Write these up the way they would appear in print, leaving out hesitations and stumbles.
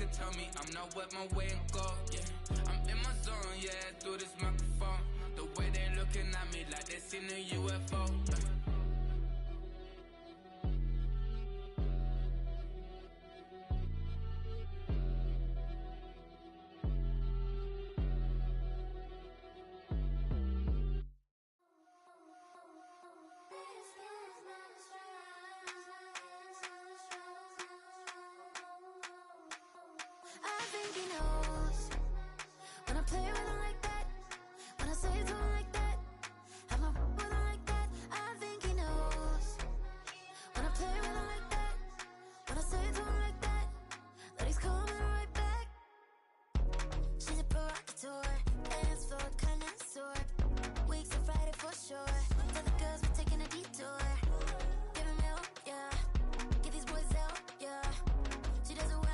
could tell me I'm not with my way and go, yeah. I'm in my zone, yeah, through this microphone. The way they looking at me like they seen a UFO, yeah. I think he knows when I play with him like that, when I say it to him like that, have my with him like that. I think he knows when I play with him like that, when I say it to him like that, that he's coming right back. She's a provocateur, dance floor connoisseur, weeks of Friday for sure. Tell the girls we're taking a detour. Give him milk, yeah. Get these boys out, yeah. She does it well.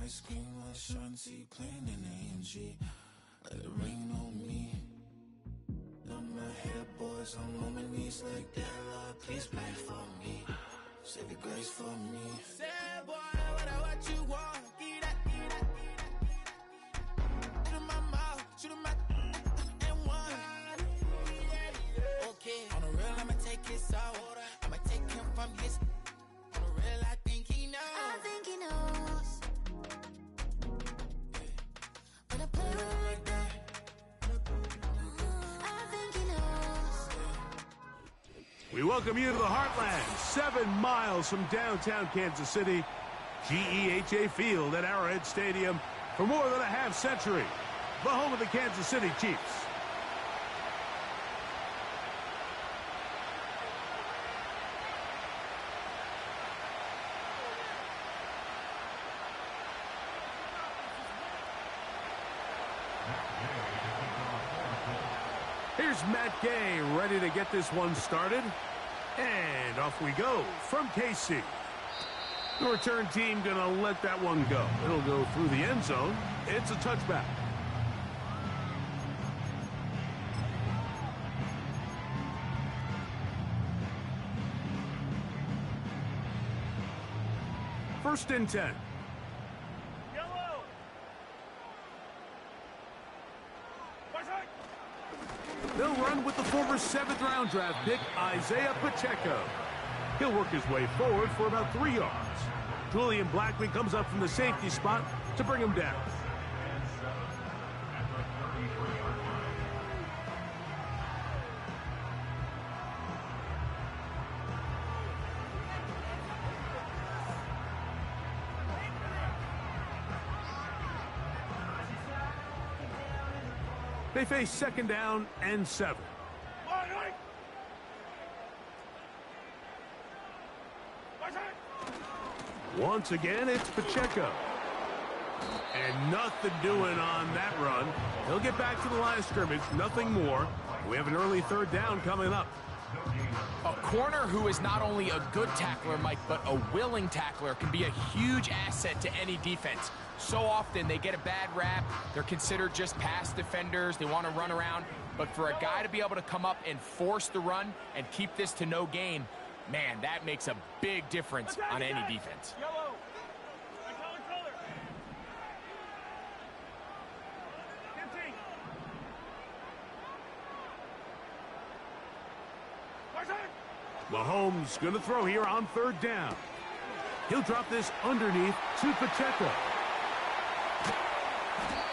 Ice cream, my shanty playing in AMG. Let it rain on me. On my head, boys, I'm on my knees like that. Lord, please pray for me. Save your grace for me. Say, boy, what you want? Get that, get that, get that. Shoot in my mouth, shoot in my and one. Okay, on the real, I'ma take his out. I'ma take him from his. On the real, I think he knows. I think he knows. When I play with him like that, I think he knows. We welcome you to the Heartland, 7 miles from downtown Kansas City, GEHA Field at Arrowhead Stadium for more than a half-century, the home of the Kansas City Chiefs. Here's Matt Gay ready to get this one started. And off we go from KC. The return team gonna let that one go. It'll go through the end zone. It's a touchback. First and 10. They'll run with the former 7th-round draft pick, Isaiah Pacheco. He'll work his way forward for about 3 yards. Julian Blackman comes up from the safety spot to bring him down. They face 2nd down and 7. Once again, it's Pacheco. And nothing doing on that run. He'll get back to the line of scrimmage, nothing more. We have an early 3rd down coming up. A corner who is not only a good tackler, Mike, but a willing tackler can be a huge asset to any defense. So often they get a bad rap. They're considered just pass defenders. They want to run around. But for a guy to be able to come up and force the run and keep this to no gain, man, that makes a big difference on any defense. Mahomes going to throw here on 3rd down. He'll drop this underneath to Pacheco.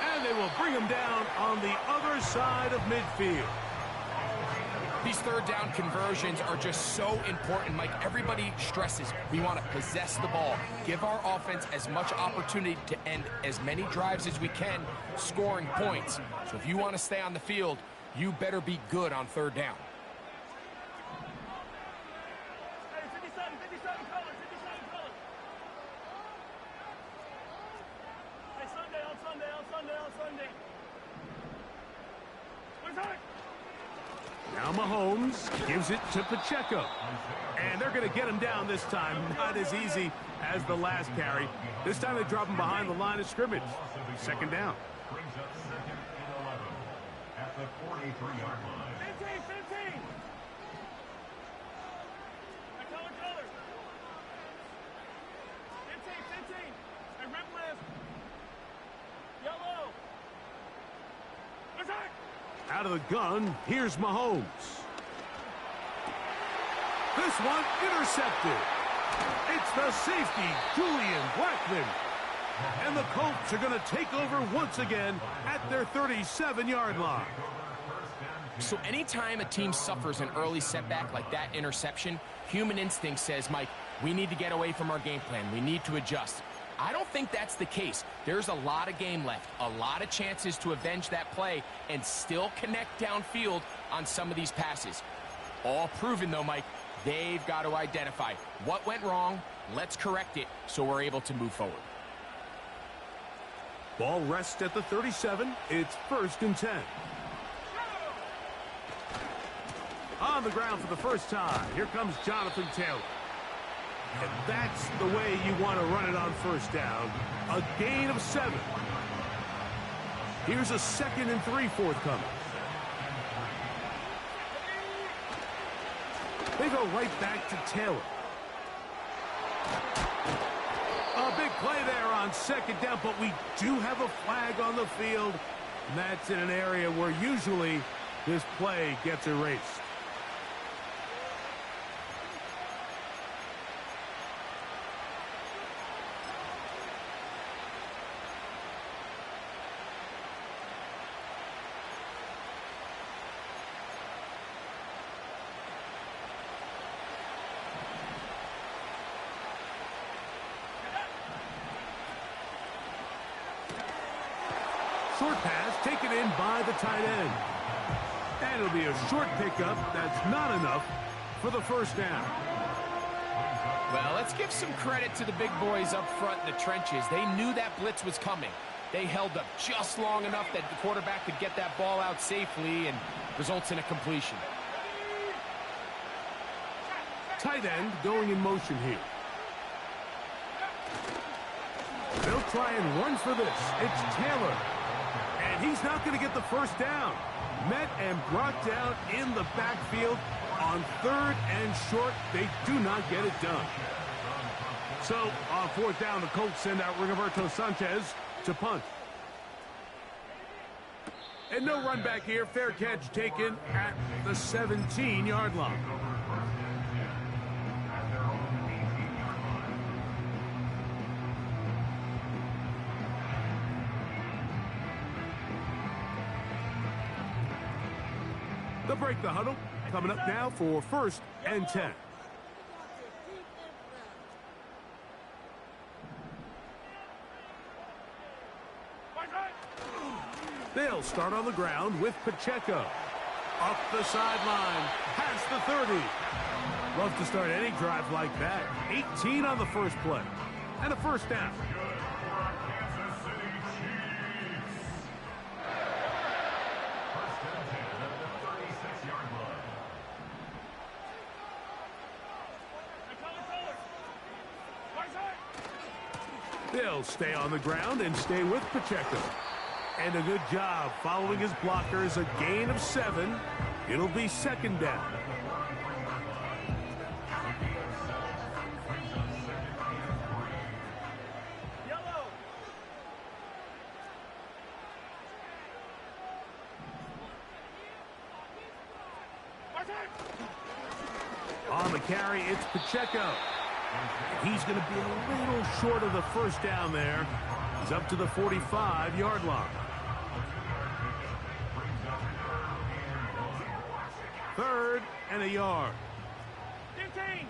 And they will bring him down on the other side of midfield. These 3rd down conversions are just so important, Mike. Everybody stresses we want to possess the ball, give our offense as much opportunity to end as many drives as we can, scoring points. So if you want to stay on the field, you better be good on 3rd down. Now Mahomes gives it to Pacheco. And they're going to get him down this time. Not as easy as the last carry. This time they drop him behind the line of scrimmage. Second down. Brings up 2nd and 11 at the 43-yard line. 15. Color. 15. And rip left. Yellow. Attack. Out of the gun, here's Mahomes. This one intercepted. It's the safety, Julian Blackman. And the Colts are going to take over once again at their 37-yard line. So anytime a team suffers an early setback like that interception, human instinct says, Mike, we need to get away from our game plan. We need to adjust. I don't think that's the case. There's a lot of game left, a lot of chances to avenge that play and still connect downfield on some of these passes. All proven, though, Mike, they've got to identify what went wrong, let's correct it so we're able to move forward. Ball rests at the 37. It's 1st and 10. On the ground for the first time. Here comes Jonathan Taylor. And that's the way you want to run it on first down. A gain of 7. Here's a 2nd and 3 forthcoming. They go right back to Taylor. A big play there on 2nd down, but we do have a flag on the field. And that's in an area where usually this play gets erased. Short pass taken in by the tight end. And it'll be a short pickup. That's not enough for the first down. Well, let's give some credit to the big boys up front in the trenches. They knew that blitz was coming. They held up just long enough that the quarterback could get that ball out safely and results in a completion. Tight end going in motion here. They'll try and run for this. It's Taylor. And he's not going to get the first down. Met and brought down in the backfield on 3rd and short. They do not get it done. So on 4th down, the Colts send out Rigoberto Sanchez to punt. And no run back here. Fair catch taken at the 17-yard line. They'll break the huddle. Coming up now for 1st and 10. They'll start on the ground with Pacheco. Up the sideline, past the 30. Love to start any drive like that. 18 on the first play. And a first down. They'll stay on the ground and stay with Pacheco. And a good job following his blockers. A gain of 7. It'll be 2nd down. On the carry, it's Pacheco. He's going to be a little short of the first down there. He's up to the 45-yard line. 3rd and a yard. 15.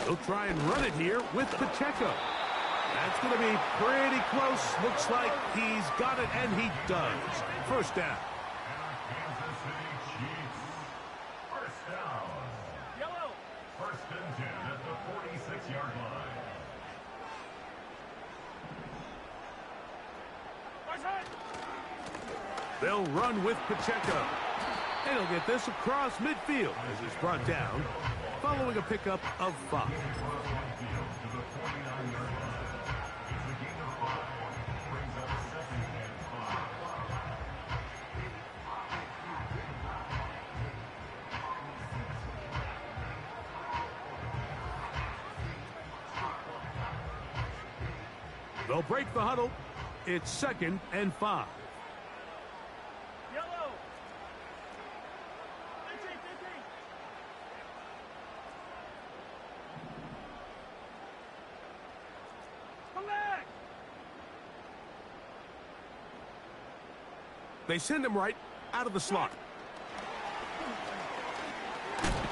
They'll try and run it here with Pacheco. That's going to be pretty close. Looks like he's got it, and he does. First down. They'll run with Pacheco. And he'll get this across midfield as it's brought down, following a pickup of 5. They'll break the huddle. It's 2nd and 5. Yellow. 15, 15. Come back. They send him right out of the slot.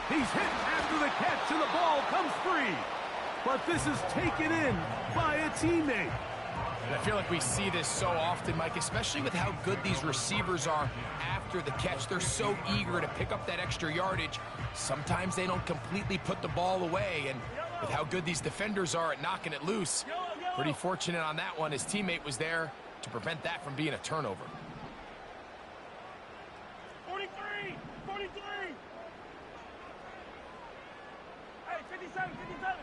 He's hit after the catch, and the ball comes free. But this is taken in by a teammate. I feel like we see this so often, Mike, especially with how good these receivers are after the catch. They're so eager to pick up that extra yardage. Sometimes they don't completely put the ball away, and with how good these defenders are at knocking it loose, pretty fortunate on that one. His teammate was there to prevent that from being a turnover. 43, 43. Hey, 57, 57.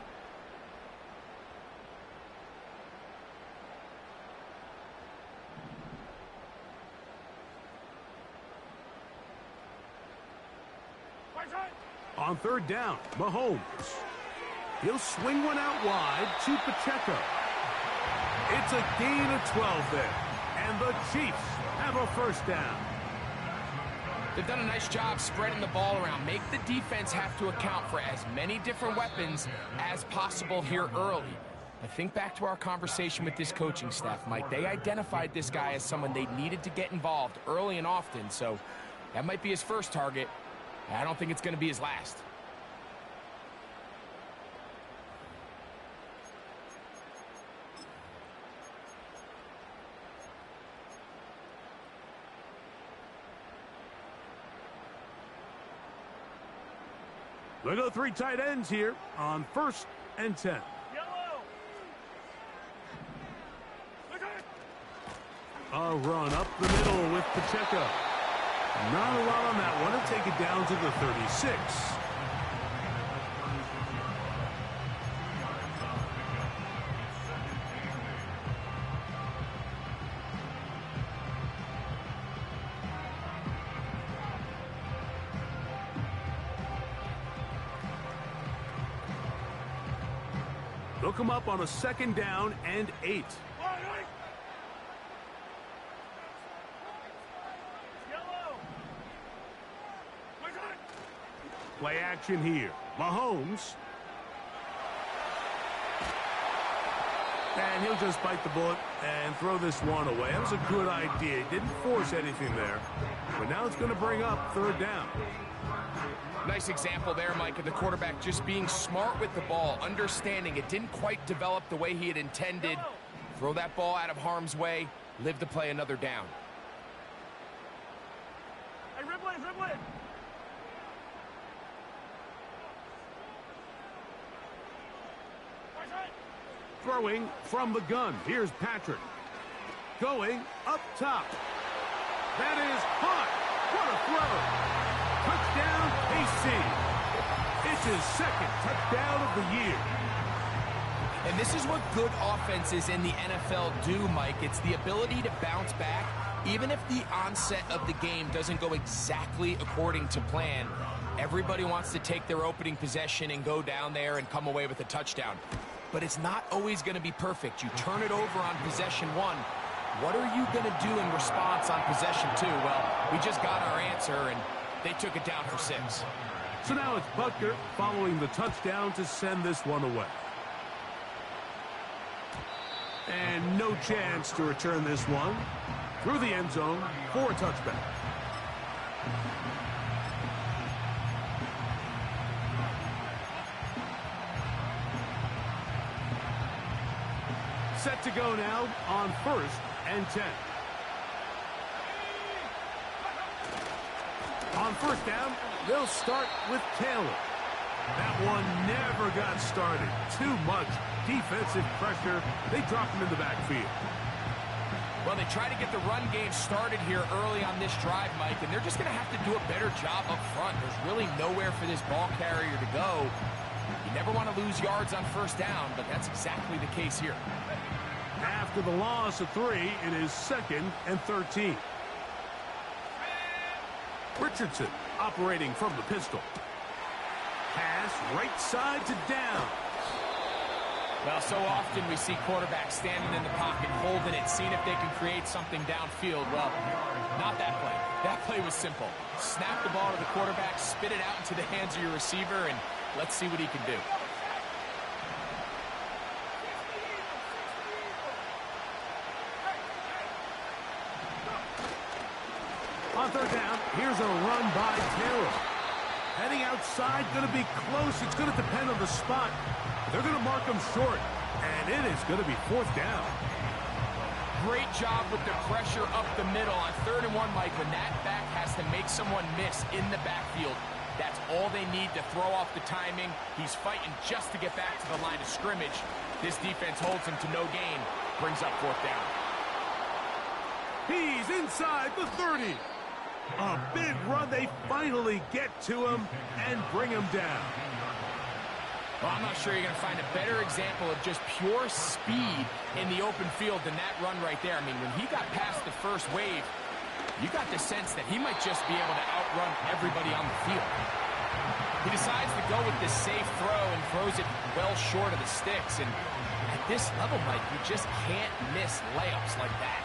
On 3rd down, Mahomes. He'll swing one out wide to Pacheco. It's a gain of 12 there. And the Chiefs have a 1st down. They've done a nice job spreading the ball around. Make the defense have to account for as many different weapons as possible here early. I think back to our conversation with this coaching staff, Mike. They identified this guy as someone they needed to get involved early and often, so that might be his first target. I don't think it's going to be his last. They go 3 tight ends here on 1st and 10. Yellow. A run up the middle with Pacheco. Not a lot on that one. He'll take it down to the 36. They'll come up on a 2nd down and 8. Play action here. Mahomes. And he'll just bite the bullet and throw this one away. That was a good idea. He didn't force anything there. But now it's going to bring up 3rd down. Nice example there, Mike, of the quarterback just being smart with the ball, understanding it didn't quite develop the way he had intended. Throw that ball out of harm's way, live to play another down. Hey, Ripley, Ripley. Throwing from the gun. Here's Patrick. Going up top. That is caught. What a throw. Touchdown, KC. It's his 2nd touchdown of the year. And this is what good offenses in the NFL do, Mike. It's the ability to bounce back, even if the onset of the game doesn't go exactly according to plan. Everybody wants to take their opening possession and go down there and come away with a touchdown. But it's not always going to be perfect. You turn it over on possession 1. What are you going to do in response on possession 2? Well, we just got our answer, and they took it down for 6. So now it's Butker following the touchdown to send this one away. And no chance to return this one through the end zone for a touchback. Set to go now on 1st and 10. On 1st down, they'll start with Taylor. That one never got started. Too much defensive pressure. They drop him in the backfield. Well, they try to get the run game started here early on this drive, Mike, and they're just going to have to do a better job up front. There's really nowhere for this ball carrier to go. You never want to lose yards on first down, but that's exactly the case here. After the loss of 3, it is 2nd and 13. Richardson operating from the pistol. Pass right side to down. Well, so often we see quarterbacks standing in the pocket, holding it, seeing if they can create something downfield. Well, not that play. That play was simple. Snap the ball to the quarterback, spit it out into the hands of your receiver, and let's see what he can do. On third down, here's a run by Taylor. Heading outside, going to be close. It's going to depend on the spot. They're going to mark him short, and it is going to be 4th down. Great job with the pressure up the middle on 3rd and 1, Mike. When that back has to make someone miss in the backfield, that's all they need to throw off the timing. He's fighting just to get back to the line of scrimmage. This defense holds him to no gain, brings up 4th down. He's inside the 30. A big run. They finally get to him and bring him down. Well, I'm not sure you're going to find a better example of just pure speed in the open field than that run right there. I mean, when he got past the first wave, you got the sense that he might just be able to outrun everybody on the field. He decides to go with this safe throw and throws it well short of the sticks. And at this level, Mike, you just can't miss layups like that.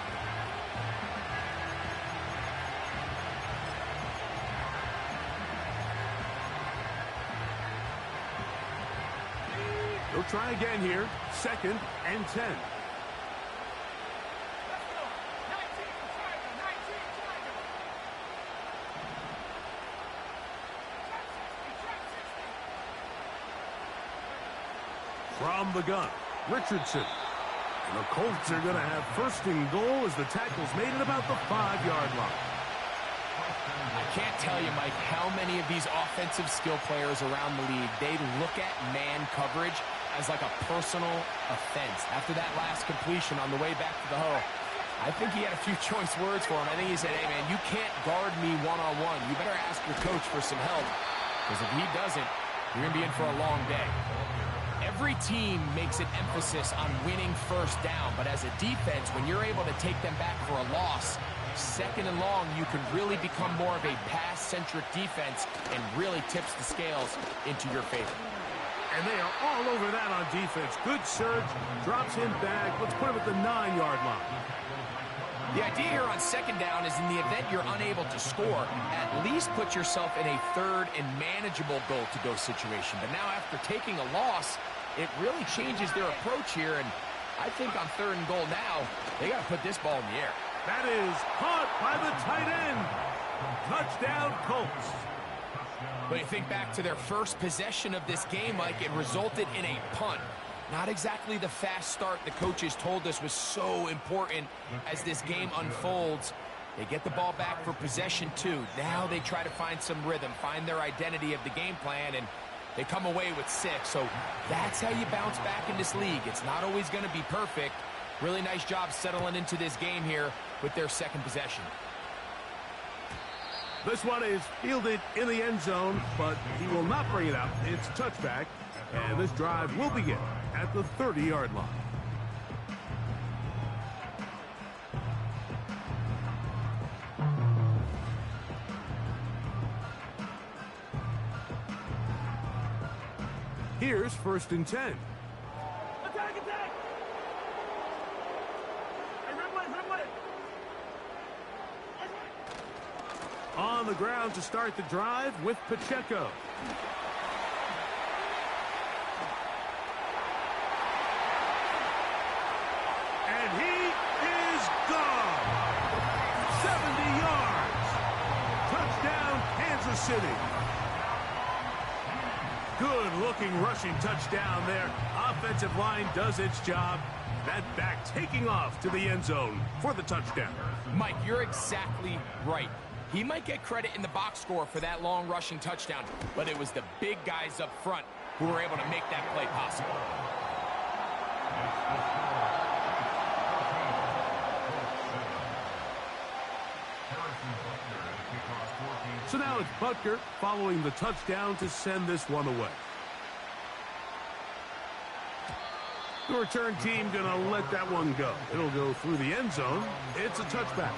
They'll try again here. 2nd and 10. From the gun, Richardson. And the Colts are going to have 1st and goal as the tackle's made at about the 5-yard line. I can't tell you, Mike, how many of these offensive skill players around the league, they look at man coverage as like a personal offense. After that last completion on the way back to the huddle, I think he had a few choice words for him. I think he said, hey, man, you can't guard me one-on-one. You better ask your coach for some help, because if he doesn't, you're going to be in for a long day. Every team makes an emphasis on winning first down, but as a defense, when you're able to take them back for a loss, 2nd and long, you can really become more of a pass-centric defense and really tips the scales into your favor. And they are all over that on defense. Good surge, drops him back. Let's put him at the 9-yard line. The idea here on 2nd down is in the event you're unable to score, at least put yourself in a 3rd and manageable goal-to-go situation. But now after taking a loss, it really changes their approach here, and I think on 3rd and goal now, they got to put this ball in the air. That is caught by the tight end. Touchdown, Colts. But you think back to their first possession of this game, Mike, it resulted in a punt. Not exactly the fast start the coaches told us was so important as this game unfolds. They get the ball back for possession 2. Now they try to find some rhythm, find their identity of the game plan, and they come away with 6. So that's how you bounce back in this league. It's not always going to be perfect. Really nice job settling into this game here with their 2nd possession. This one is fielded in the end zone, but he will not bring it out. It's a touchback, and this drive will begin at the 30-yard line. Here's 1st and 10. Attack, attack! Hey, red light. On the ground to start the drive with Pacheco. And he is gone. 70 yards. Touchdown, Kansas City. Good-looking rushing touchdown there. Offensive line does its job. That back taking off to the end zone for the touchdown. Mike, you're exactly right. He might get credit in the box score for that long rushing touchdown, but it was the big guys up front who were able to make that play possible. So now it's Butker following the touchdown to send this one away. The return team going to let that one go. It'll go through the end zone. It's a touchback.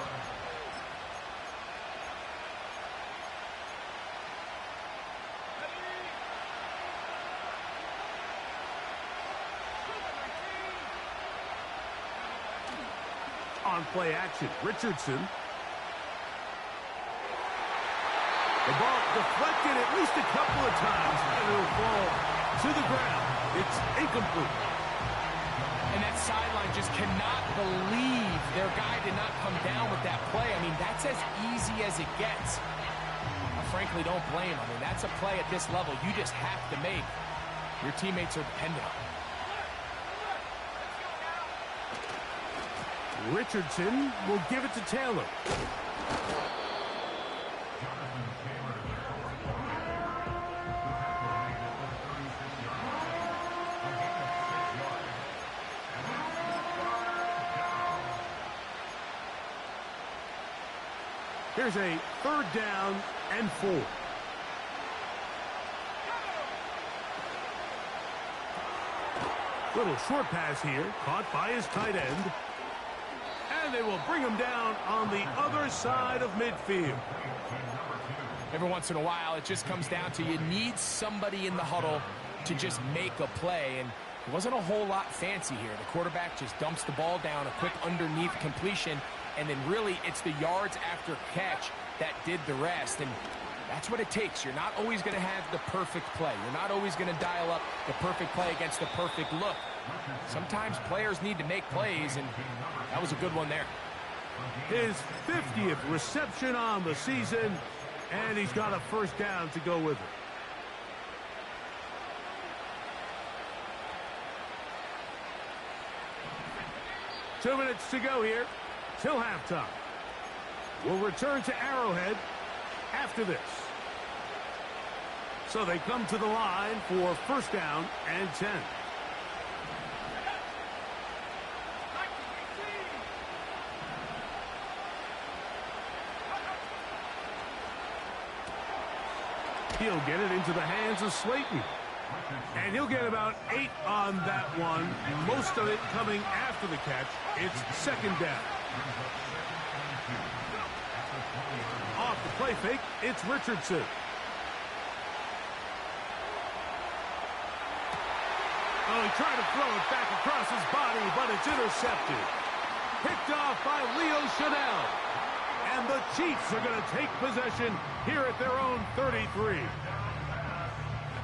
On play action, Richardson. The ball deflected at least a couple of times, and it'll fall to the ground. It's incomplete. And that sideline just cannot believe their guy did not come down with that play. I mean, that's as easy as it gets. I frankly don't blame him. I mean, that's a play at this level you just have to make. Your teammates are dependent on it. Richardson will give it to Taylor. Here's a 3rd down and 4. Little short pass here, caught by his tight end. And they will bring him down on the other side of midfield. Every once in a while, it just comes down to you need somebody in the huddle to just make a play. And it wasn't a whole lot fancy here. The quarterback just dumps the ball down, a quick underneath completion, and then really it's the yards after catch that did the rest. And that's what it takes. You're not always going to have the perfect play. You're not always going to dial up the perfect play against the perfect look. Sometimes players need to make plays, and that was a good one there. His 50th reception on the season, and he's got a 1st down to go with it. Two minutes to go here till halftime. We'll return to Arrowhead after this. So they come to the line for 1st down and 10. He'll get it into the hands of Slayton. And he'll get about 8 on that one. Most of it coming after the catch. It's 2nd down. Off the play fake, it's Richardson. Oh, he tried to throw it back across his body, but it's intercepted. Picked off by Leo Chanel. And the Chiefs are going to take possession here at their own 33.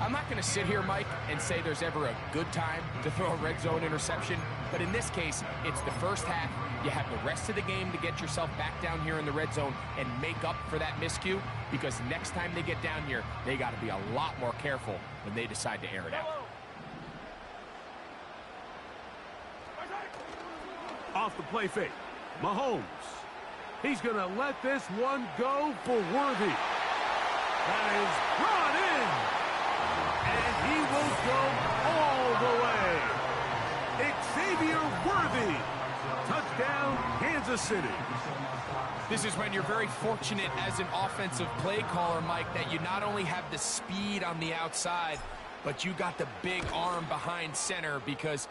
I'm not going to sit here, Mike, and say there's ever a good time to throw a red zone interception. But in this case, it's the first half. You have the rest of the game to get yourself back down here in the red zone and make up for that miscue. Because next time they get down here, they got to be a lot more careful when they decide to air it out. Off the play fake, Mahomes. He's going to let this one go for Worthy. That is brought in. And he will go all the way. Xavier Worthy. Touchdown, Kansas City. This is when you're very fortunate as an offensive play caller, Mike, that you not only have the speed on the outside, but you got the big arm behind center, because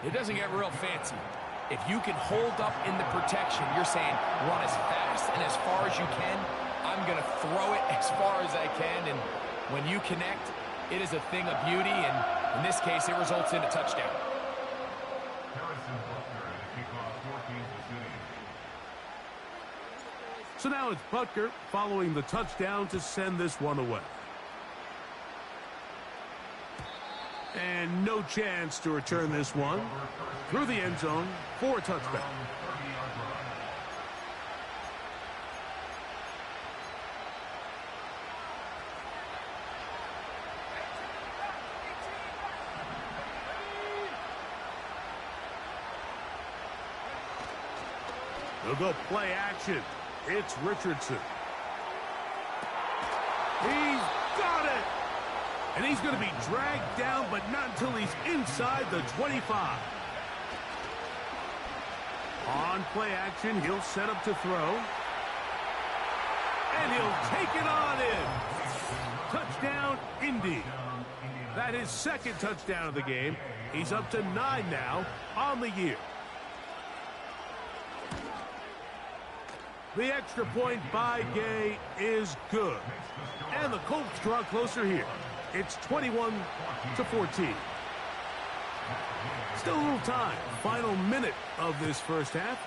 it doesn't get real fancy. If you can hold up in the protection, you're saying run as fast and as far as you can. I'm going to throw it as far as I can. And when you connect, it is a thing of beauty. And in this case, it results in a touchdown. So now it's Butker following the touchdown to send this one away. And no chance to return this one through the end zone for a touchback. They'll go play action. It's Richardson. He's got it. And he's going to be dragged down, but not until he's inside the 25. On play action, he'll set up to throw. And he'll take it on in. Touchdown, Indy. That is second touchdown of the game. He's up to 9 now on the year. The extra point by Gay is good. And the Colts draw closer here. It's 21-14. Still a little time. Final minute of this first half.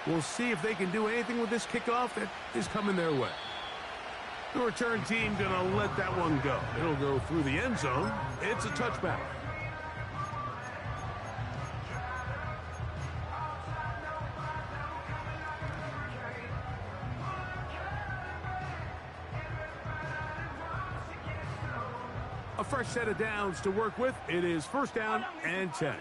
We'll see if they can do anything with this kickoff that is coming their way. The return team going to let that one go. It'll go through the end zone. It's a touchback. A fresh set of downs to work with. It is first down and 10.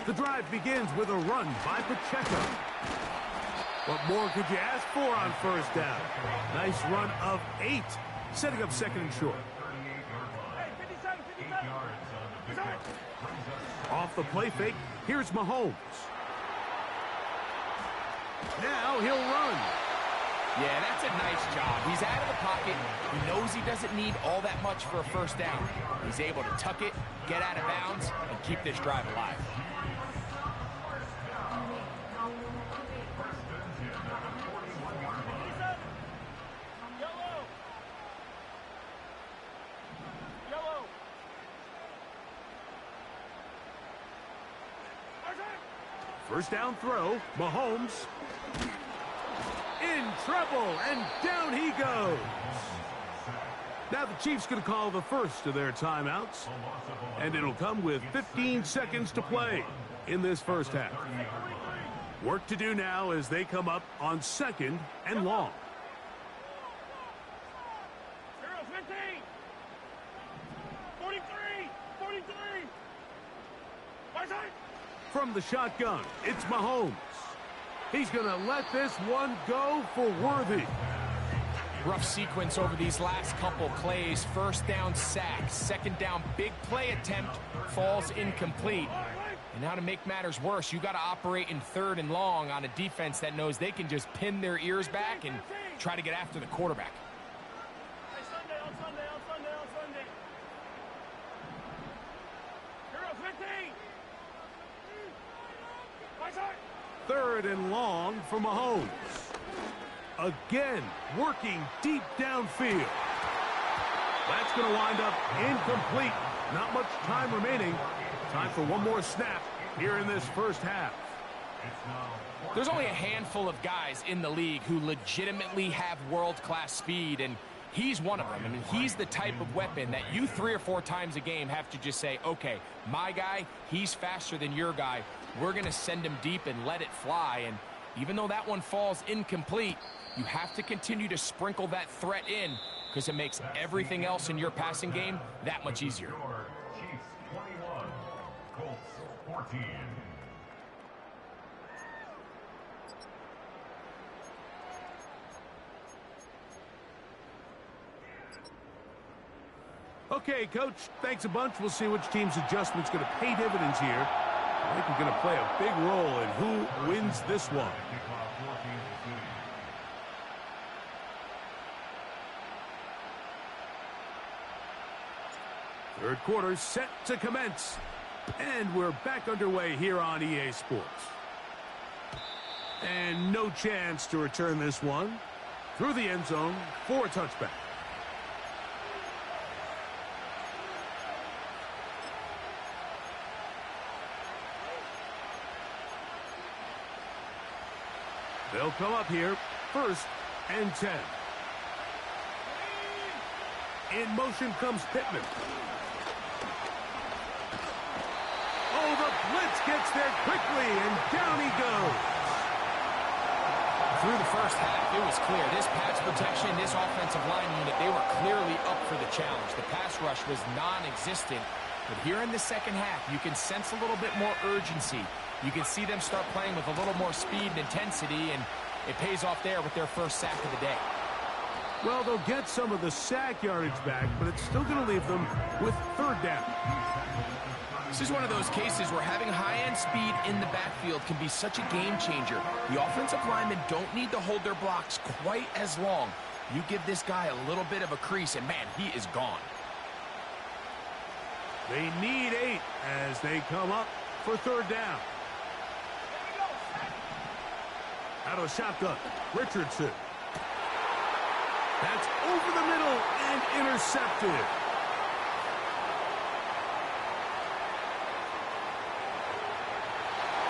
The drive begins with a run by Pacheco. What more could you ask for on first down? Nice run of 8, setting up second and short. Off the play fake, here's Mahomes. Now he'll run. Yeah, that's a nice job. He's out of the pocket. He knows he doesn't need all that much for a first down. He's able to tuck it, get out of bounds, and keep this drive alive. First down throw, Mahomes. In trouble, and down he goes. Now the Chiefs going to call the first of their timeouts, and it'll come with 15 seconds to play in this first half. Work to do now as they come up on second and long. 15, 43, 43. From the shotgun, it's Mahomes. He's going to let this one go for Worthy. Rough sequence over these last couple plays. First down sack, second down big play attempt, falls incomplete. And now to make matters worse, you got to operate in third and long on a defense that knows they can just pin their ears back and try to get after the quarterback. On Sunday. Hero 15. Third and long for Mahomes. Again, working deep downfield. That's going to wind up incomplete. Not much time remaining. Time for one more snap here in this first half. There's only a handful of guys in the league who legitimately have world-class speed, and he's one of them. I mean, he's the type of weapon that you 3 or 4 times a game have to just say, okay, my guy, he's faster than your guy. We're going to send him deep and let it fly. And even though that one falls incomplete, you have to continue to sprinkle that threat in because it makes everything else in your passing game that much easier. Chiefs 21, Colts 14. Okay, Coach, thanks a bunch. We'll see which team's adjustment's going to pay dividends here. I think we're going to play a big role in who wins this one. Third quarter set to commence. And we're back underway here on EA Sports. And no chance to return this one. Through the end zone for a touchback. They'll come up here, first and 10. In motion comes Pittman. Oh, the blitz gets there quickly, and down he goes. Through the first half, it was clear. This pass protection, this offensive line unit, they were clearly up for the challenge. The pass rush was non-existent. But here in the second half, you can sense a little bit more urgency. You can see them start playing with a little more speed and intensity, and it pays off there with their first sack of the day. Well, they'll get some of the sack yardage back, but it's still going to leave them with third down. This is one of those cases where having high-end speed in the backfield can be such a game changer. The offensive linemen don't need to hold their blocks quite as long. You give this guy a little bit of a crease, and man, he is gone. They need 8 as they come up for third down. Out of a shotgun, Richardson. That's over the middle and intercepted.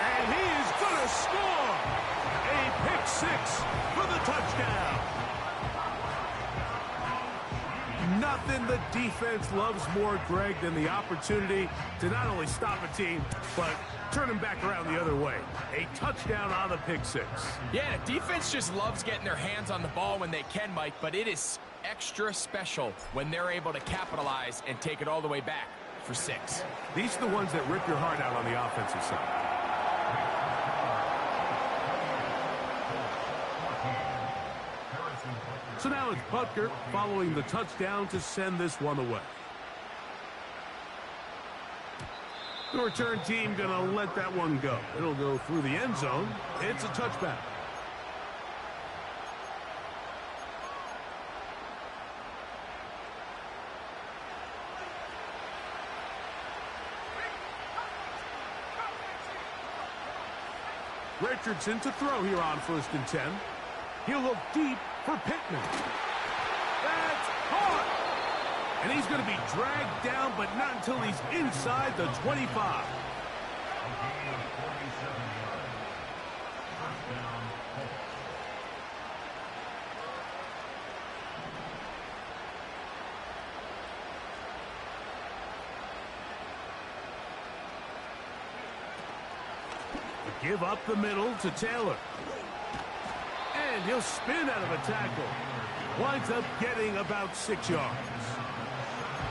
And he is going to score. A pick 6 for the touchdown. Nothing the defense loves more, Greg, than the opportunity to not only stop a team, but turn them back around the other way. A touchdown on the pick 6. Yeah, the defense just loves getting their hands on the ball when they can, Mike, but it is extra special when they're able to capitalize and take it all the way back for 6. These are the ones that rip your heart out on the offensive side. So now it's Butker following the touchdown to send this one away. The return team going to let that one go. It'll go through the end zone. It's a touchback. Richardson to throw here on 1st and 10. He'll look deep for Pittman. That's caught! And he's going to be dragged down, but not until he's inside the 25. Give up the middle to Taylor. And he'll spin out of a tackle. Winds up getting about 6 yards.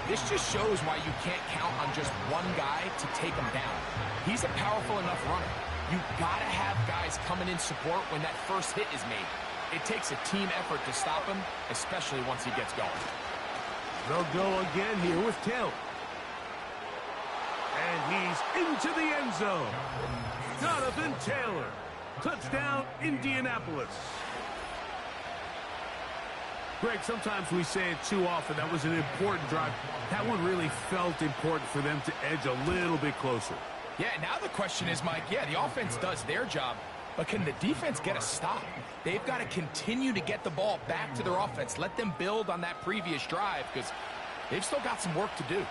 This just shows why you can't count on just one guy to take him down. He's a powerful enough runner. You gotta have guys coming in support when that first hit is made. It takes a team effort to stop him, especially once he gets going. They'll go again here with Taylor. And he's into the end zone. Jonathan Taylor. Touchdown, Indianapolis. Greg, sometimes we say it too often. That was an important drive. That one really felt important for them to edge a little bit closer. Yeah, now the question is, Mike, yeah, the offense does their job, but can the defense get a stop? They've got to continue to get the ball back to their offense. Let them build on that previous drive because they've still got some work to do.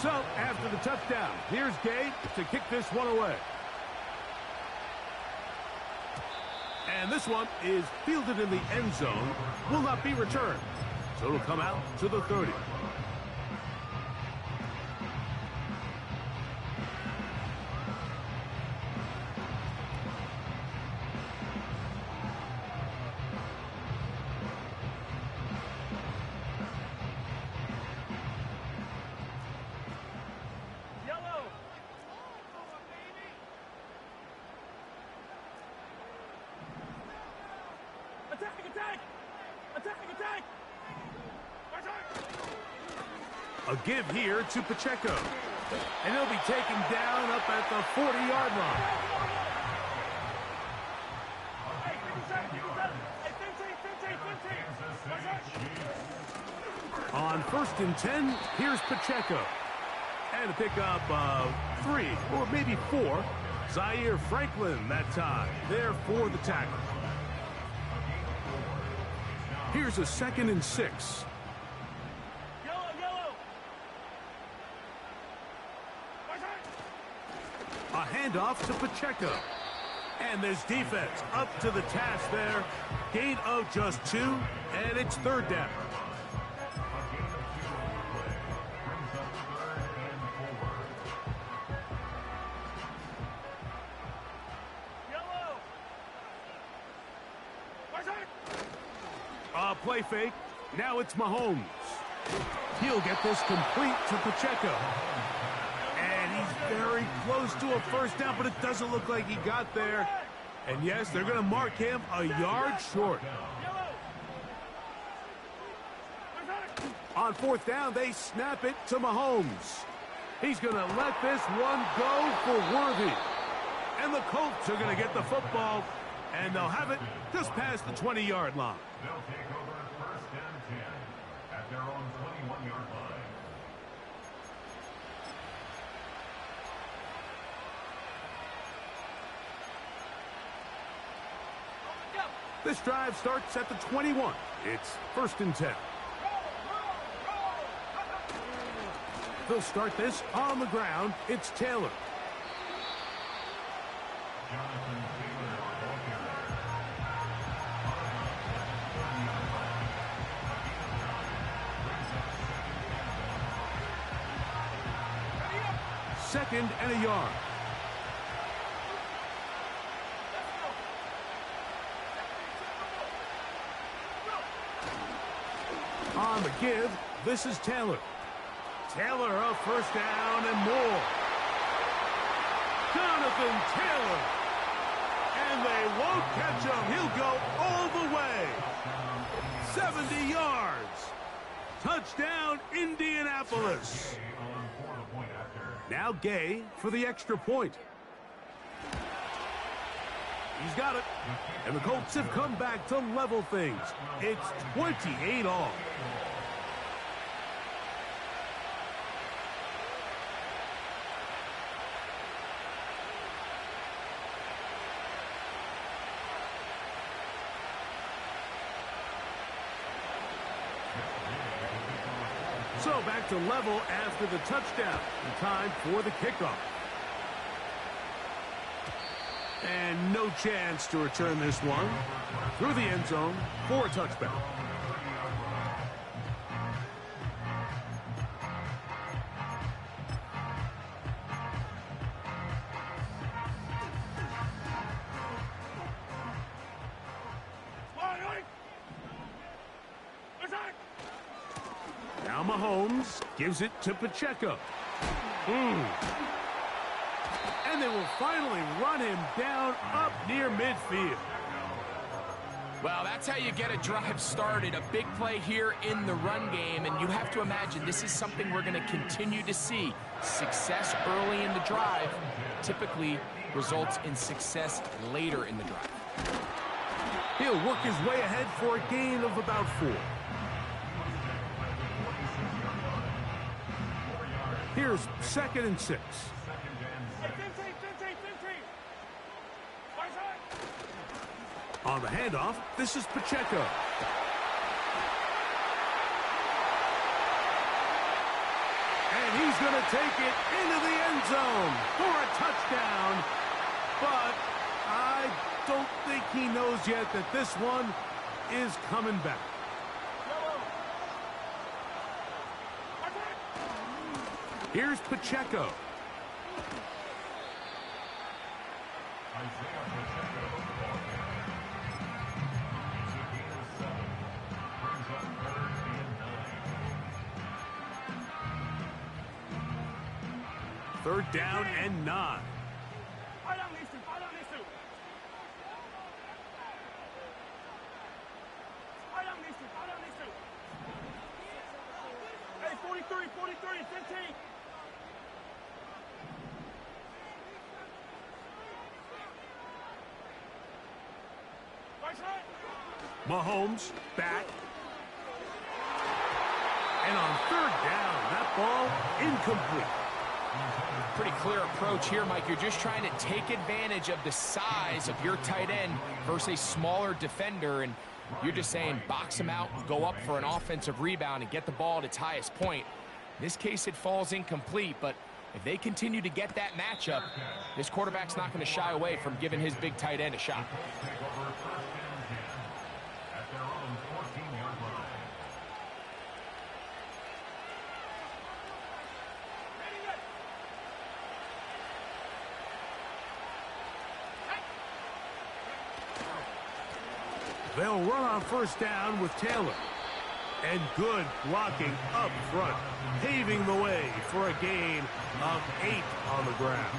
So, after the touchdown, here's Gay to kick this one away. And this one is fielded in the end zone, will not be returned. So it'll come out to the 30. A give here to Pacheco. And he'll be taken down up at the 40-yard line. On 1st and 10, here's Pacheco. And a pickup of 3 or maybe 4. Zaire Franklin that time. There for the tackle. Here's a 2nd and 6. A handoff to Pacheco. And this defense up to the task there. Gain of just 2, and it's 3rd down. A play fake. Now it's Mahomes. He'll get this complete to Pacheco. And he's very close to a first down, but it doesn't look like he got there. And yes, they're going to mark him a yard short. On fourth down, they snap it to Mahomes. He's going to let this one go for Worthy. And the Colts are going to get the football, and they'll have it just past the 20-yard line. They'll take over first and 10 at their own 21-yard line. This drive starts at the 21. It's first and 10. They'll start this on the ground. It's Taylor. Jonathan Taylor, ball carrier. Second and a yard. On the give, this is Taylor. Taylor, a first down and more. Jonathan Taylor. And they won't catch him. He'll go all the way. 70 yards. Touchdown, Indianapolis. Now Gay for the extra point. He's got it. And the Colts have come back to level things. It's 28 all. So back to level after the touchdown. And time for the kickoff. And no chance to return this one through the end zone for a touchback. Now Mahomes gives it to Pacheco. And they will finally run him down up near midfield. Well, that's how you get a drive started. A big play here in the run game, and you have to imagine this is something we're going to continue to see. Success early in the drive typically results in success later in the drive. He'll work his way ahead for a gain of about 4. Here's second and 6. On the handoff, this is Pacheco. And he's going to take it into the end zone for a touchdown. But I don't think he knows yet that this one is coming back. Here's Pacheco. Third down and 9. Hey, 43, 15. Mahomes back. And on third down, that ball incomplete. Pretty clear approach here, Mike. You're just trying to take advantage of the size of your tight end versus a smaller defender, and you're just saying box him out, go up for an offensive rebound, and get the ball at its highest point. In this case, it falls incomplete, but if they continue to get that matchup, this quarterback's not going to shy away from giving his big tight end a shot. They'll run on first down with Taylor. And good blocking up front, paving the way for a gain of 8 on the ground.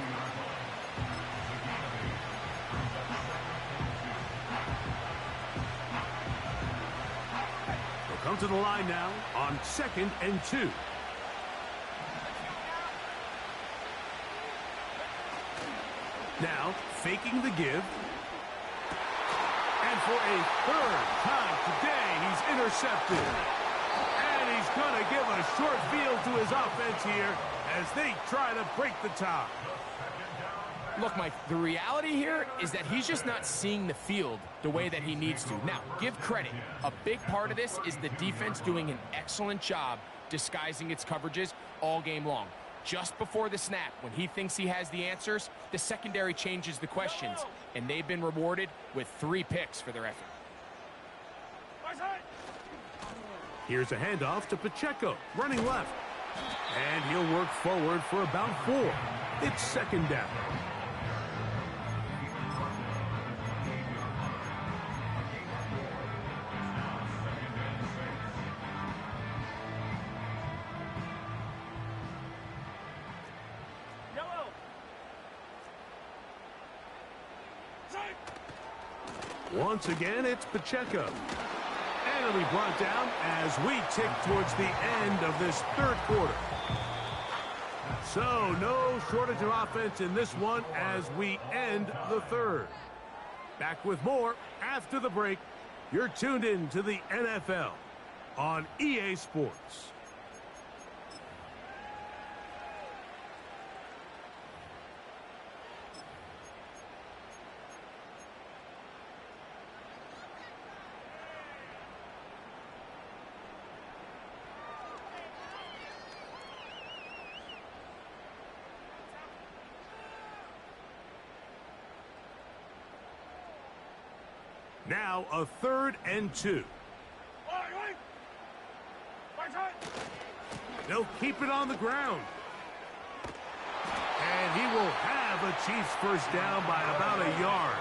They'll come to the line now on 2nd and 2. Now, faking the give. And for a 3rd time today, he's intercepted. And he's going to give a short field to his offense here as they try to break the tie. Look, Mike, the reality here is that he's just not seeing the field the way that he needs to. Now, give credit. A big part of this is the defense doing an excellent job disguising its coverages all game long. Just before the snap, when he thinks he has the answers, the secondary changes the questions, and they've been rewarded with 3 picks for their effort. Here's a handoff to Pacheco, running left. And he'll work forward for about 4. It's 2nd down. Once again, it's Pacheco. And it'll be brought down as we tick towards the end of this 3rd quarter. So, no shortage of offense in this one as we end the 3rd. Back with more after the break. You're tuned in to the NFL on EA Sports. Now a 3rd and 2. They'll keep it on the ground. And he will have a Chiefs first down by about a yard.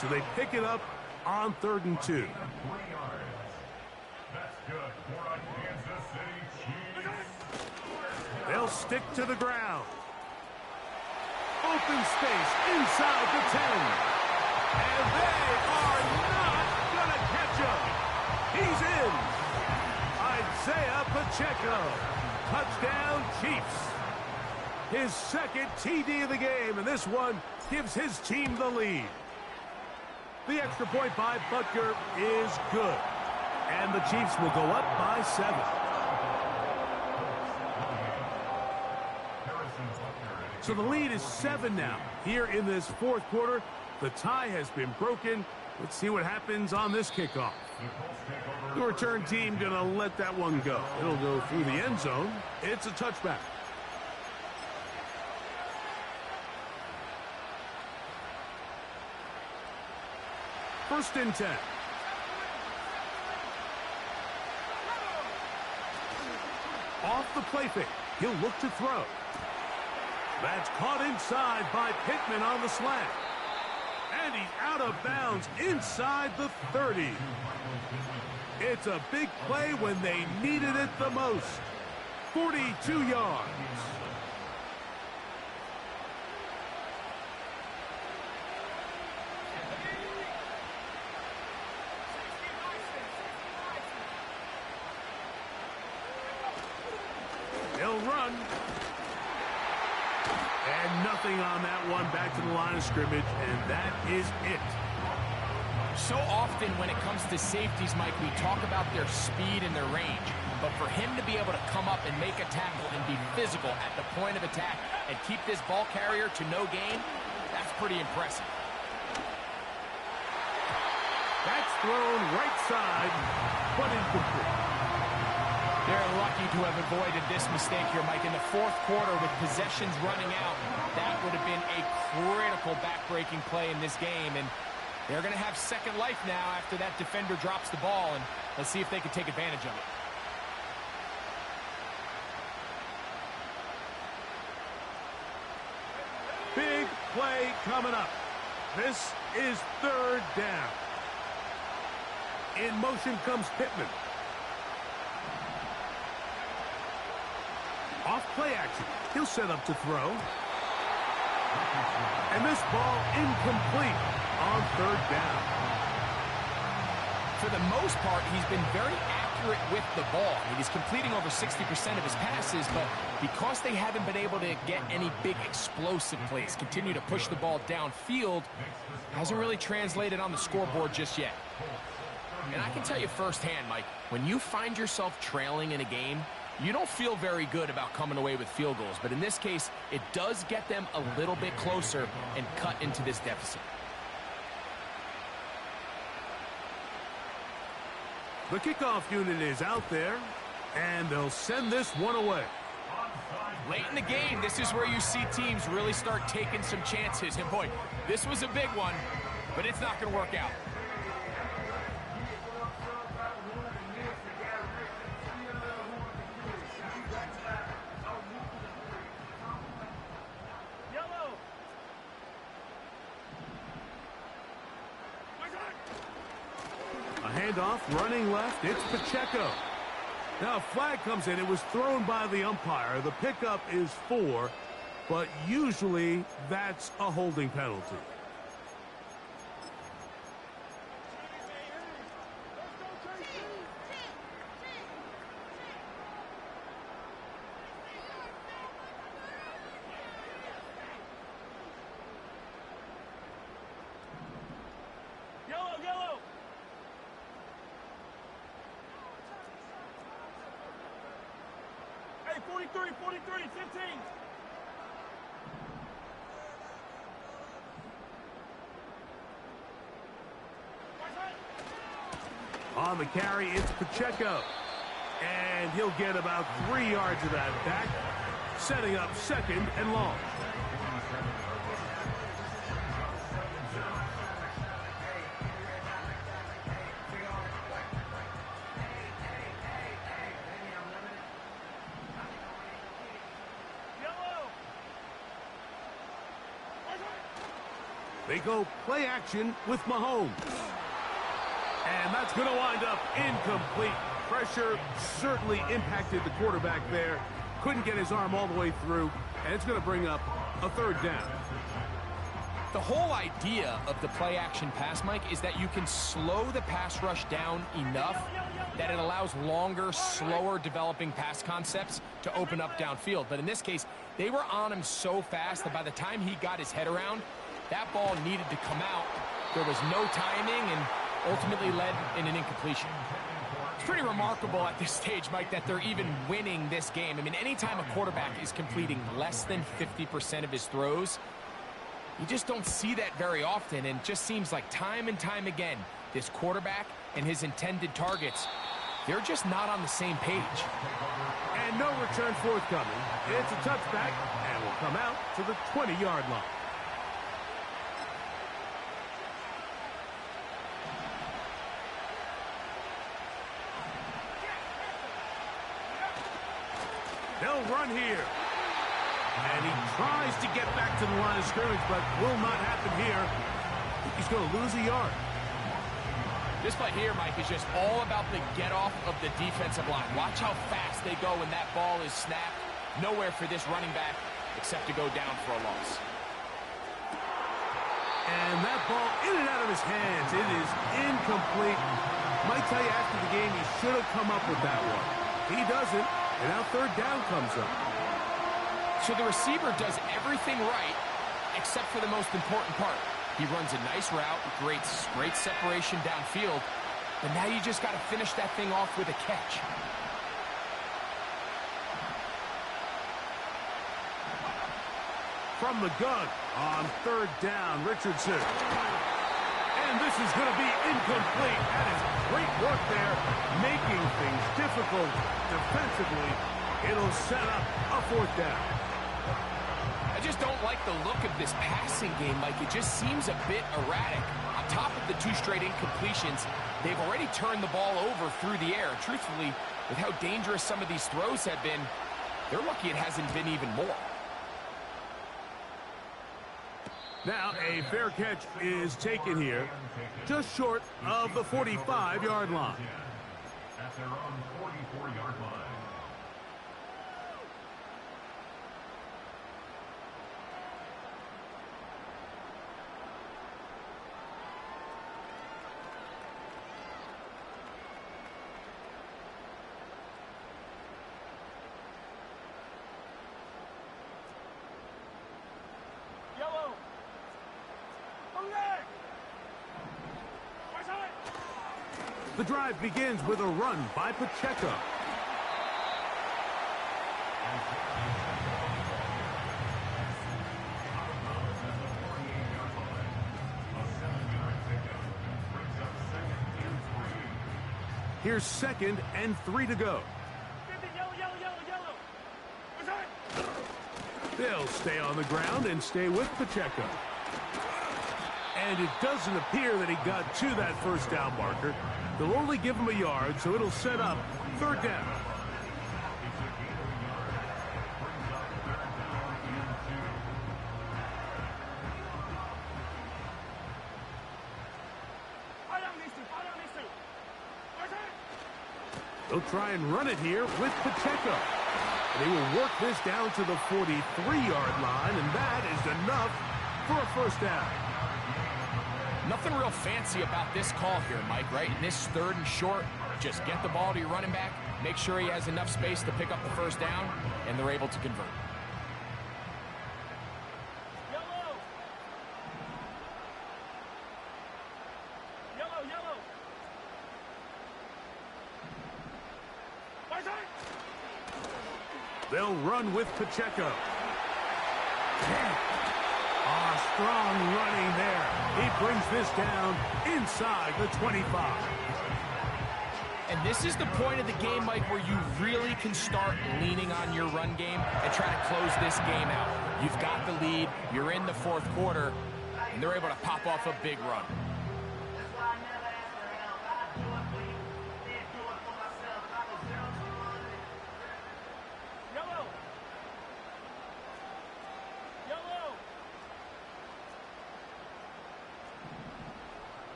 So they pick it up on 3rd and 2. They'll stick to the ground. Open space inside the 10. And they are not going to catch him. He's in. Isaiah Pacheco. Touchdown, Chiefs. His 2nd TD of the game, and this one gives his team the lead. The extra point by Butker is good. And the Chiefs will go up by 7. So the lead is 7 now. Here in this 4th quarter, the tie has been broken. Let's see what happens on this kickoff. The return team going to let that one go. It'll go through the end zone. It's a touchback. First and 10. Off the play fake. He'll look to throw. That's caught inside by Pittman on the slant. And he's out of bounds inside the 30. It's a big play when they needed it the most. 42 yards. They'll run. And nothing on that one. Back to the line of scrimmage, and that is it. So often when it comes to safeties, Mike, we talk about their speed and their range. But for him to be able to come up and make a tackle and be physical at the point of attack and keep this ball carrier to no gain, that's pretty impressive. That's thrown right side, but incomplete. They're lucky to have avoided this mistake here, Mike. In the 4th quarter with possessions running out, that would have been a critical back-breaking play in this game. And they're going to have second life now after that defender drops the ball. And let's see if they can take advantage of it. Big play coming up. This is 3rd down. In motion comes Pittman. Off play action. He'll set up to throw. And this ball incomplete on third down. For the most part, he's been very accurate with the ball. I mean, he's completing over 60% of his passes, but because they haven't been able to get any big explosive plays, continue to push the ball downfield, hasn't really translated on the scoreboard just yet. And I can tell you firsthand, Mike, when you find yourself trailing in a game, you don't feel very good about coming away with field goals. But in this case, it does get them a little bit closer and cut into this deficit. The kickoff unit is out there, and they'll send this one away. Late in the game, this is where you see teams really start taking some chances. And boy, this was a big one, but it's not going to work out. Handoff, running left, it's Pacheco. Now a flag comes in. It was thrown by the umpire. The pickup is 4, but usually that's a holding penalty. Yellow. Hey, 43, 15. On the carry, it's Pacheco. And he'll get about 3 yards of that back, setting up 2nd and long. They go play action with Mahomes. And that's going to wind up incomplete. Pressure certainly impacted the quarterback there. Couldn't get his arm all the way through. And it's going to bring up a 3rd down. The whole idea of the play action pass, Mike, is that you can slow the pass rush down enough that it allows longer, slower developing pass concepts to open up downfield. But in this case, they were on him so fast that by the time he got his head around, that ball needed to come out. There was no timing and ultimately led in an incompletion. It's pretty remarkable at this stage, Mike, that they're even winning this game. I mean, anytime a quarterback is completing less than 50% of his throws, you just don't see that very often, and it just seems like time and time again, this quarterback and his intended targets, they're just not on the same page. And no return forthcoming. It's a touchback, and will come out to the 20-yard line. They'll run here. And he tries to get back to the line of scrimmage, but will not happen here. He's going to lose a yard. This play here, Mike, is just all about the get-off of the defensive line. Watch how fast they go when that ball is snapped. Nowhere for this running back except to go down for a loss. And that ball in and out of his hands. It is incomplete. Might tell you after the game he should have come up with that one. He doesn't, and now 3rd down comes up. So the receiver does everything right except for the most important part. He runs a nice route, great separation downfield, but now you just got to finish that thing off with a catch. From the gun on 3rd down, Richardson. And this is going to be incomplete. That is great work there, making things difficult defensively. It'll set up a 4th down. I just don't like the look of this passing game, Mike. It just seems a bit erratic. On top of the 2 straight incompletions, they've already turned the ball over through the air. Truthfully, with how dangerous some of these throws have been, they're lucky it hasn't been even more. Now a fair catch is taken here, just short of the 45-yard line. At their own 44-yard line. The drive begins with a run by Pacheco. Here's 2nd and 3 to go. They'll stay on the ground and stay with Pacheco. And it doesn't appear that he got to that first down marker. They'll only give him a yard, so it'll set up 3rd down. They'll try and run it here with Pacheco. And he will work this down to the 43-yard line, and that is enough for a 1st down. Nothing real fancy about this call here, Mike, right? In this 3rd and short, just get the ball to your running back, make sure he has enough space to pick up the 1st down, and they're able to convert. They'll run with Pacheco. Strong running there. He brings this down inside the 25. And this is the point of the game, Mike, where you really can start leaning on your run game and try to close this game out. You've got the lead, you're in the 4th quarter, and they're able to pop off a big run.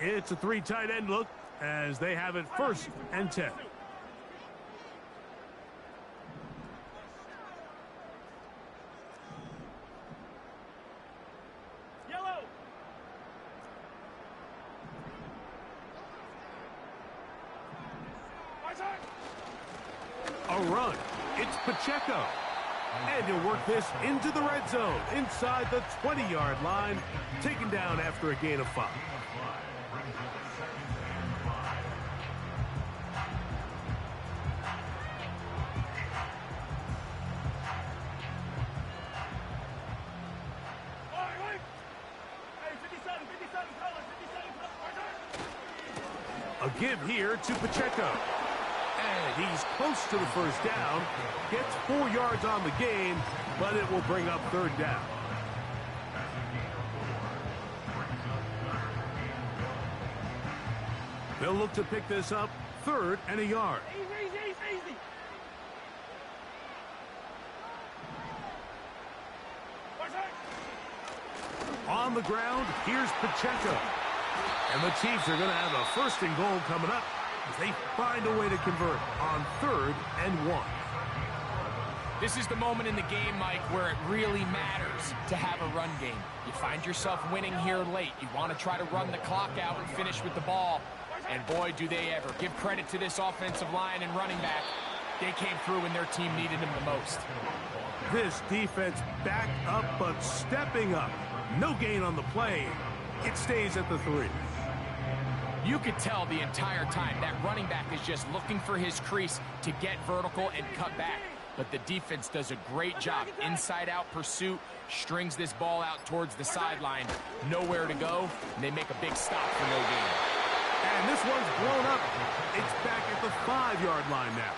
It's a 3 tight end look as they have it 1st and 10. A run. It's Pacheco. And he'll work this into the red zone inside the 20-yard line, taken down after a gain of 5. A give here to Pacheco. And he's close to the 1st down. Gets 4 yards on the gain, but it will bring up 3rd down. They'll look to pick this up 3rd and a yard. Easy. On the ground, here's Pacheco. And the Chiefs are going to have a 1st and goal coming up as they find a way to convert on 3rd and 1. This is the moment in the game, Mike, where it really matters to have a run game. You find yourself winning here late. You want to try to run the clock out and finish with the ball. And boy, do they ever. Give credit to this offensive line and running back. They came through when their team needed them the most. This defense back up, but stepping up. No gain on the play. It stays at the 3. You could tell the entire time that running back is just looking for his crease to get vertical and cut back. But the defense does a great job. Inside-out pursuit, strings this ball out towards the sideline. Nowhere to go, and they make a big stop for no gain. And this one's blown up. It's back at the 5-yard line now.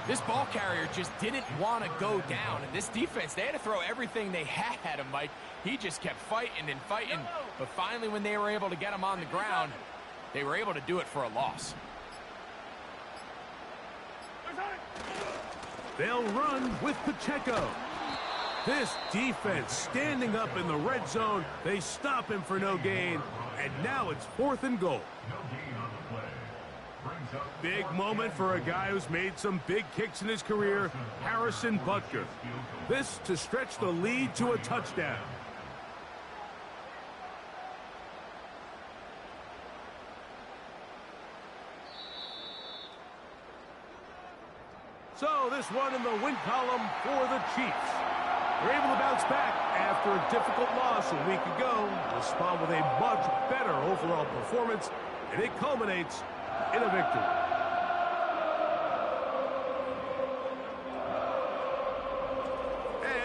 This ball carrier just didn't want to go down. And this defense, they had to throw everything they had at him, Mike. He just kept fighting and fighting. But finally, when they were able to get him on the ground, they were able to do it for a loss. They'll run with Pacheco. This defense standing up in the red zone. They stop him for no gain, and now it's 4th and goal. No gain on the play. Brings up Big moment for a guy who's made some big kicks in his career, Harrison Butker. This to stretch the lead to a touchdown. So this one in the win column for the Chiefs. They're able to bounce back after a difficult loss a week ago, respond with a much better overall performance, and it culminates in a victory.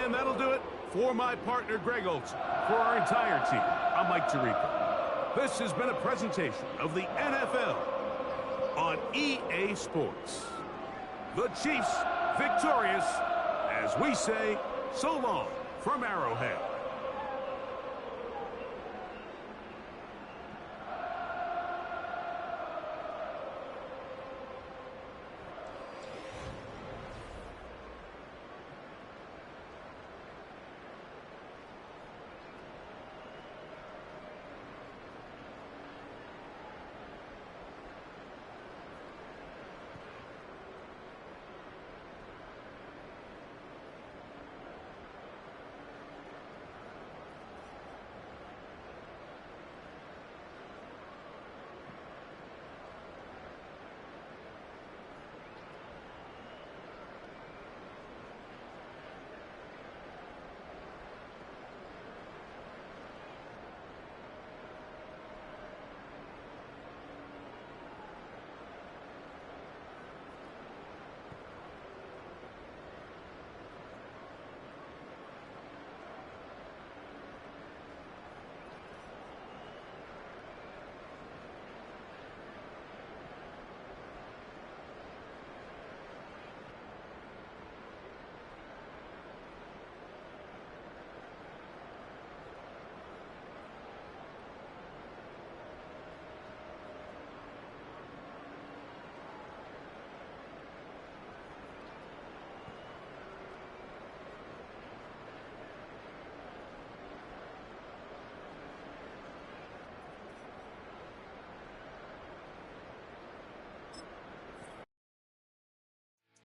And that'll do it for my partner Greg Olson. For our entire team, I'm Mike Tirico. This has been a presentation of the NFL on EA Sports. The Chiefs victorious, as we say, so long from Arrowhead.